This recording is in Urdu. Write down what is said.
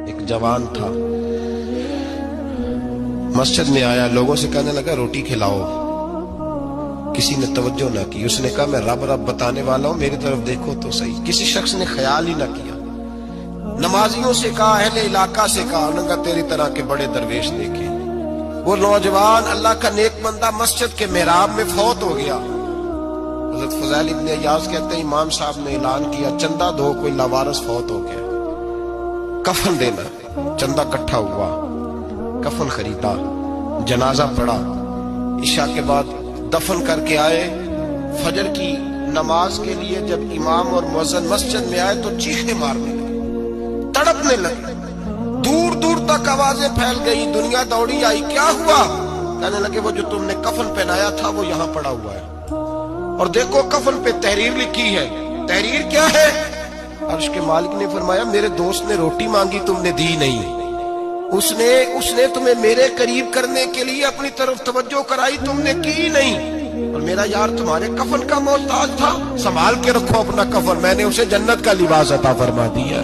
ایک جوان تھا، مسجد میں آیا، لوگوں سے کہنے لگا روٹی کھلاؤ، کسی نے توجہ نہ کی۔ اس نے کہا میں رب رب بتانے والا ہوں، میری طرف دیکھو تو صحیح۔ کسی شخص نے خیال ہی نہ کیا۔ نمازیوں سے کہا، اہل علاقہ سے کہا، انہوں نے کہا تیری طرح کے بڑے درویش دیکھے۔ وہ نوجوان اللہ کا نیک بندہ مسجد کے محراب میں فوت ہو گیا۔ حضرت فضیل ابن عیاض کہتے ہیں امام صاحب نے اعلان کیا چندہ دو، کوئی لاوارث فوت ہو گیا، کفن دینا۔ چندہ اکٹھا ہوا، کفن خریدا، جنازہ پڑھا، عشاء کے بعد دفن کر کے آئے۔ فجر کی نماز کے لیے جب امام اور مؤذن مسجد میں آئے تو چیخیں مارنے لگے، تڑپنے لگے، دور دور تک آوازیں پھیل گئی، دنیا دوڑی آئی۔ کیا ہوا؟ کہنے لگے وہ جو تم نے کفن پہنایا تھا وہ یہاں پڑا ہوا ہے، اور دیکھو کفن پہ تحریر لکھی ہے۔ تحریر کیا ہے؟ عرش کے مالک نے فرمایا میرے دوست نے روٹی مانگی، تم نے دی نہیں۔ اس نے تمہیں میرے قریب کرنے کے لیے اپنی طرف توجہ کرائی، تم نے کی نہیں۔ اور میرا یار تمہارے کفن کا محتاج تھا، سنبھال کے رکھو اپنا کفن، میں نے اسے جنت کا لباس عطا فرما دیا۔